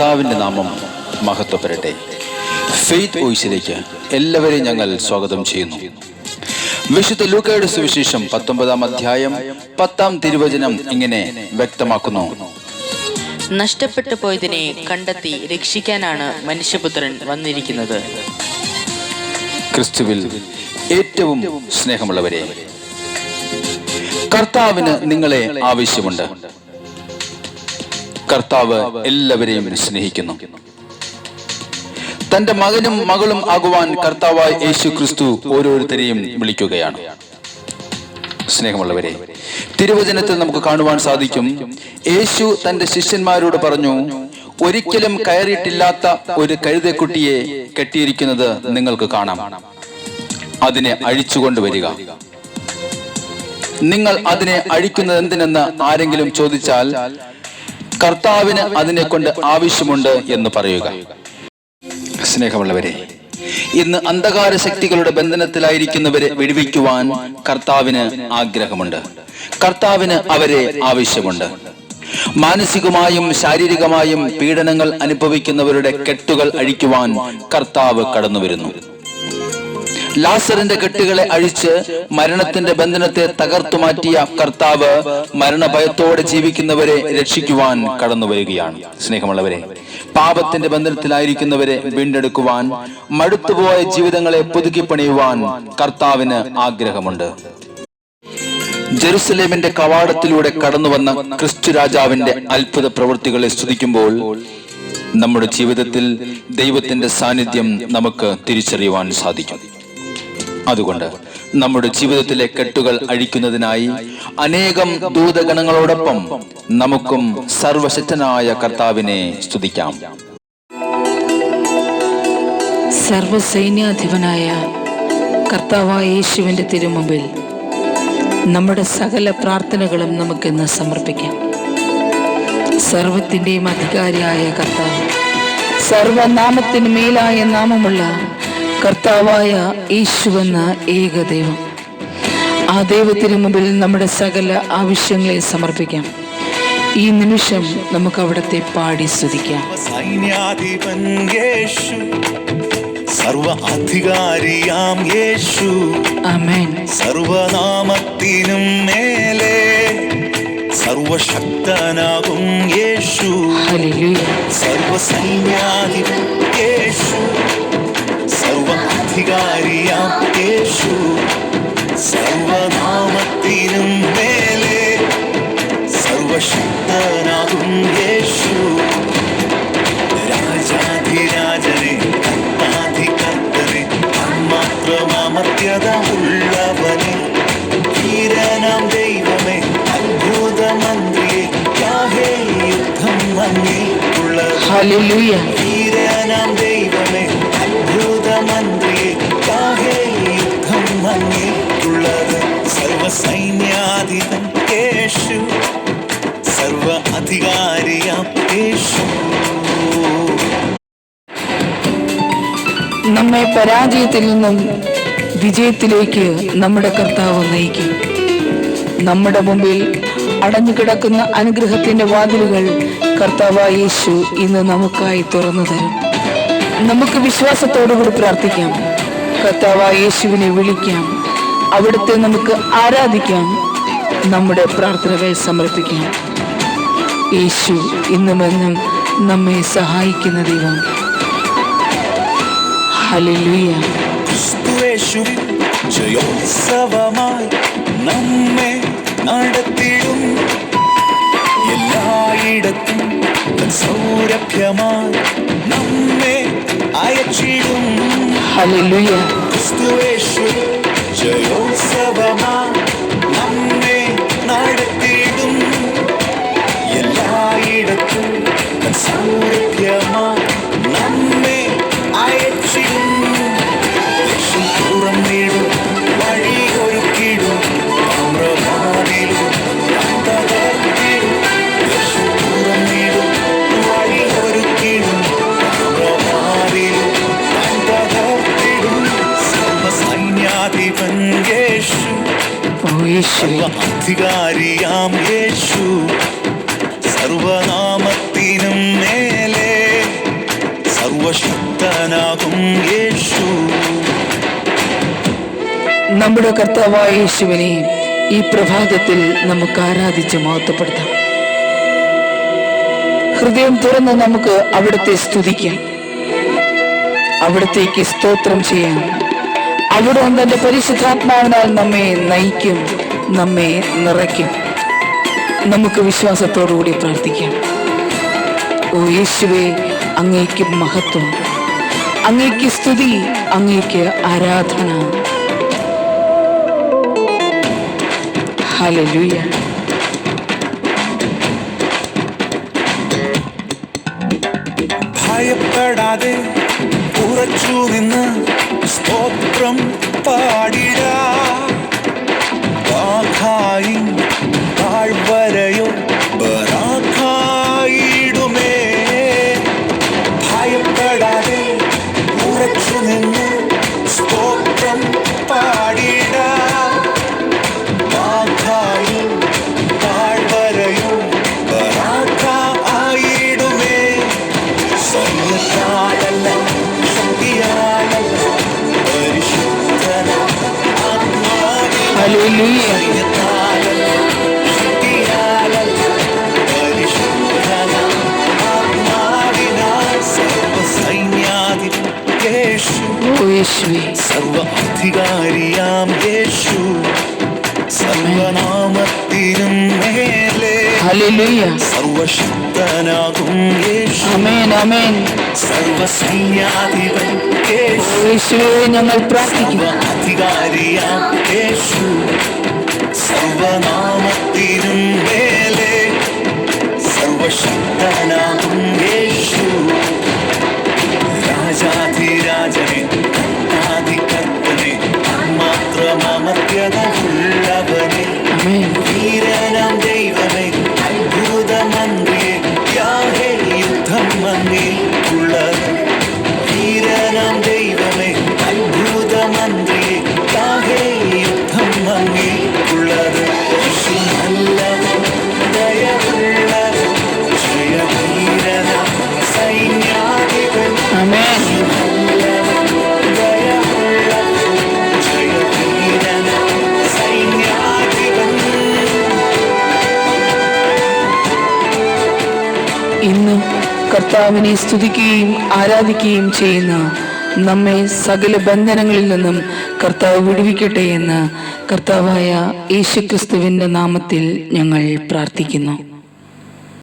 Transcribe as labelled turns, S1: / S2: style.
S1: കർത്താവിൻ്റെ നാമം മഹത്വപ്പെടട്ടെ. ഫെയ്ത്ത് വോയിസിലേക്ക് എല്ലാവരെയും ഞങ്ങൾ സ്വാഗതം ചെയ്യുന്നു. വിശുദ്ധ ലൂക്കയുടെ സുവിശേഷം 19-ാം അധ്യായം 10-ാം തിരുവചനം ഇങ്ങനെ വ്യക്തമാക്കുന്നു:
S2: നഷ്ടപ്പെട്ടു പോയതിനെ കണ്ടെത്തി രക്ഷിക്കാനാണ് മനുഷ്യപുത്രൻ വന്നിരിക്കുന്നത്.
S1: ക്രിസ്തുവിൽ ഏറ്റവും സ്നേഹമുള്ളവരെ, കർത്താവിന് നിങ്ങളെ ആവശ്യമുണ്ട്. കർത്താവ് എല്ലാവരെയും സ്നേഹിക്കുന്നു. തന്റെ മകനും മകളും ആകുവാൻ കർത്താവായ യേശു ക്രിസ്തു ഓരോരുത്തരെയും വിളിക്കുകയാണ്. സ്നേഹമുള്ളവരെ, തിരുവചനത്തിൽ നമുക്ക് കാണുവാൻ സാധിക്കും, യേശു തന്റെ ശിഷ്യന്മാരോട് പറഞ്ഞു, ഒരിക്കലും കയറിയിട്ടില്ലാത്ത ഒരു കഴുതക്കുട്ടിയെ കെട്ടിയിരിക്കുന്നത് നിങ്ങൾക്ക് കാണാം. അതിനെ അഴിച്ചുകൊണ്ടുവരിക. നിങ്ങൾ അതിനെ അഴിക്കുന്നത് എന്തിനെന്ന് ആരെങ്കിലും ചോദിച്ചാൽ കർത്താവിന് അതിനെ കൊണ്ട് ആവശ്യമുണ്ട് എന്ന് പറയുക. സ്നേഹമുള്ളവരെ, ഇന്ന് അന്ധകാര ശക്തികളുടെ ബന്ധനത്തിലായിരിക്കുന്നവരെ വിടുവിക്കുവാൻ കർത്താവിന് ആഗ്രഹമുണ്ട്. കർത്താവിന് അവരെ ആവശ്യമുണ്ട്. മാനസികമായും ശാരീരികമായും പീഡനങ്ങൾ അനുഭവിക്കുന്നവരുടെ കെട്ടുകൾ അഴിക്കുവാൻ കർത്താവ് കടന്നു വരുന്നു. ലാസറിന്റെ കെട്ടുകളെ അഴിച്ച് മരണത്തിന്റെ ബന്ധനത്തെ തകർത്തു മാറ്റിയ കർത്താവ് മരണഭയത്തോടെ ജീവിക്കുന്നവരെ രക്ഷിക്കുവാൻ കടന്നു വരികയാണ്. സ്നേഹമുള്ളവരെ, പാപത്തിന്റെ ബന്ധനത്തിലായിരിക്കുന്നവരെ വീണ്ടെടുക്കുവാൻ, മടുത്തുപോയ ജീവിതങ്ങളെ പുതുക്കിപ്പണിയുവാൻ കർത്താവിന് ആഗ്രഹമുണ്ട്. ജെറുസലേമിന്റെ കവാടത്തിലൂടെ കടന്നുവന്ന ക്രിസ്തു രാജാവിന്റെ അത്ഭുത പ്രവൃത്തികളെ സ്തുതിക്കുമ്പോൾ നമ്മുടെ ജീവിതത്തിൽ ദൈവത്തിന്റെ സാന്നിധ്യം നമുക്ക് തിരിച്ചറിയുവാൻ സാധിക്കും. അതുകൊണ്ട് നമ്മുടെ ജീവിതത്തിലെ കെട്ടുകൾ അഴിക്കുന്നതിനായി അനേകം ദൂതഗണങ്ങളോടൊപ്പം നമുക്കും സർവശക്തനായ കർത്താവിനെ സ്തുതിക്കാം.
S3: സർവസൈന്യാധിപനായ കർത്താവായ യേശുവിന്റെ തിരുമുമ്പിൽ നമ്മുടെ സകല പ്രാർത്ഥനകളും നമുക്കിന്ന് സമർപ്പിക്കാം. സർവത്തിന്റെയും അധികാരിയായ കർത്താവ്, സർവനാമത്തിന് മേലായ നാമമുള്ള കർത്താവായ യേശുവെന്ന ഏകദൈവം, ആ ദൈവത്തിന് മുമ്പിൽ നമ്മുടെ സകല ആവശ്യങ്ങളെ സമർപ്പിക്കാം. ഈ നിമിഷം നമുക്ക് അവിടത്തെ പാടി സ്തുതിക്കാം.
S4: സൈന്യാധിപൻ യേശു, സർവ അധികാരിയാം യേശു, ആമേൻ. സർവനാമത്തിനും മേലെ സർവശക്തനാകും യേശു, ഹല്ലേലൂയ. സർവസൈന്യാധിപൻ യേശു, സർവ അധികാരിയാം യേശു, സർവനാമത്തിനും മേലെ സർവശക്തനാകും യേശു. രാജാധിരാജനെ, കർത്താധികർത്തനെ, മാത്രമാമർത്യത ഉള്ളവനെ, ധീരനാം ദൈവമേ, അത്ഭുതമന്ത്രിയെ, യാഹേ യുദ്ധം അങ്ങേക്കുള്ളത്. ഹല്ലേലൂയ. ധീരനാം ദൈവമേ, അത്ഭുതമന്ത്രിയെ, യാഹേ യുദ്ധം അങ്ങേക്കുള്ളത്. സർവസൈന്യാധിപൻ യേശു, സർവ അധികാരിയാം യേശു.
S3: നമ്മെ പരാജയത്തിൽ നിന്നും വിജയത്തിലേക്ക് നമ്മുടെ കർത്താവ് നയിക്കും. നമ്മുടെ മുമ്പിൽ അടഞ്ഞുകിടക്കുന്ന അനുഗ്രഹത്തിന്റെ വാതിലുകൾ കർത്താവായ യേശു ഇന്ന് നമുക്കായി തുറന്നു തരും. നമുക്ക് വിശ്വാസത്തോടുകൂടി പ്രാർത്ഥിക്കാം. കർത്താവായ യേശുവിനെ വിളിക്കാം. അവിടുത്തെ നമുക്ക് ആരാധിക്കാം. നമ്മുടെ പ്രാർത്ഥനകൾ സമർപ്പിക്കാം. യേശു ഇന്നുമെന്നും നമ്മെ സഹായിക്കുന്ന ദൈവം. ഹല്ലേലൂയ.
S4: ക്രിസ്തുയേശുവിൻ ജയോത്സവമായി നമ്മെ നടത്തിടും. എല്ലായിടത്തും സൗരഭ്യമായി നമ്മെ അയച്ചിടും.
S3: ഹല്ലേലൂയ.
S4: ക്രിസ്തുയേശു ജയോത്സവമായി നമ്മെ നടത്തിടും. എല്ലായിടത്തും സൗരഭ്യമായി നമ്മെ അയച്ചിടും. ദേശം തുറന്നിടും, വഴി ഒരുക്കിടും, താമ്രവാതിലും തകർത്തിടും. ദേശം തുറന്നിടും, വഴി ഒരുക്കിടും, താമ്രവാതിലും തകർത്തിടും. സർവസൈന്യാധിപൻ യേശു, സർവ അധികാരിയാം യേശു, സർവനാമത്തിനും മേലെ സർവശക്തനാകും യേശു.
S3: നമ്മുടെ കർത്താവായ യേശുവിനെ ഈ പ്രഭാതത്തിൽ നമുക്ക് ആരാധിച്ച് മഹത്വപ്പെടുത്താം. ഹൃദയം തുറന്ന് നമുക്ക് അവിടുത്തെ സ്തുതിക്കാം, അവിടത്തേക്ക് സ്തോത്രം ചെയ്യാം. അവിടെ തന്റെ പരിശുദ്ധാത്മാവിനാൽ നമ്മെ നയിക്കും, നമ്മെ നിറയ്ക്കും. നമുക്ക് വിശ്വാസത്തോടുകൂടി പ്രാർത്ഥിക്കാം. ഓ യേശുവേ, അങ്ങേക്ക് മഹത്വം, അങ്ങേക്ക് സ്തുതി, അങ്ങേക്ക് ആരാധന. ഹല്ലേലൂയ.
S4: ഭയപ്പെടാതെ ഉറച്ചു നിന്ന് സ്തോത്രം പാടിടാ. വാഖായി താഴ്വരയോ ബറാഖായിടുമേ. ഭയപ്പെടാതെ ഉറച്ചു നിന്ന് സ്തോത്രം പാടിടാ. വാഖായി താഴ്വരയോ ബറാഖായിടുമേ. സൈന്യത്താലല്ല, ശക്തിയാലല്ല, പരിശുദ്ധനാം ആത്മാവിനാൽ.
S3: ഹല്ലേലൂയ.
S4: സൈന്യത്താലല്ല, ശക്തിയാലല്ല, പരിശുദ്ധനാം ആത്മാവിനാൽ. സർവ്വസൈന്യാധിപൻ യേശു,
S3: ഓ യേശുവേ,
S4: സർവ അധികാരിയാം യേശു, സർവനാമത്തിനും മേലെ
S3: ഹല്ലേലൂയ.
S4: സർവശക്തനാകും യേശു.
S3: ആമേൻ, ആമേൻ.
S4: സർവസൈന്യാധിപൻ
S3: ഓ
S4: യേശു,
S3: യേശുവേ, ഞങ്ങൾ പ്രാർത്ഥിക്കുന്നു.
S4: സർവ അധികാരിയാം യേശു, സർവനാമത്തിനും മേലെ സർവശക്തനാകും യേശു. രാജാധിരാജനെ, കർത്താധികർത്തനെ, മാത്രമമർത്യത ഉള്ളവനെ,
S3: ആമേൻ.
S4: വീരനാം ദൈവമേ, അത്ഭുതമന്ത്രിയെ, യാഹേ യുദ്ധം അങ്ങേക്കുള്ളത്. വീരനാം ദൈവമേ, അത്ഭുതമന്ത്രിയെ, യാഹേ യുദ്ധം അങ്ങേക്കുള്ളത്. യേശു നല്ലവൻ, ദയവുള്ളവൻ, ജയവീരനാം സൈന്യാധിപൻ.
S3: ആമേൻ.
S4: നല്ലവൻ, ദയവുള്ളവൻ, ജയവീരനാം സൈന്യാധിപൻ.
S3: ഇന്ന് കർത്താവിനെ സ്തുതിക്കുകയും ആരാധിക്കുകയും ചെയ്യുന്ന നമ്മെ സകല ബന്ധനങ്ങളിൽ നിന്നും കർത്താവ് വിടുവിക്കട്ടെ എന്ന് കർത്താവായ യേശുക്രിസ്തുവിന്റെ നാമത്തിൽ ഞങ്ങൾ പ്രാർത്ഥിക്കുന്നു.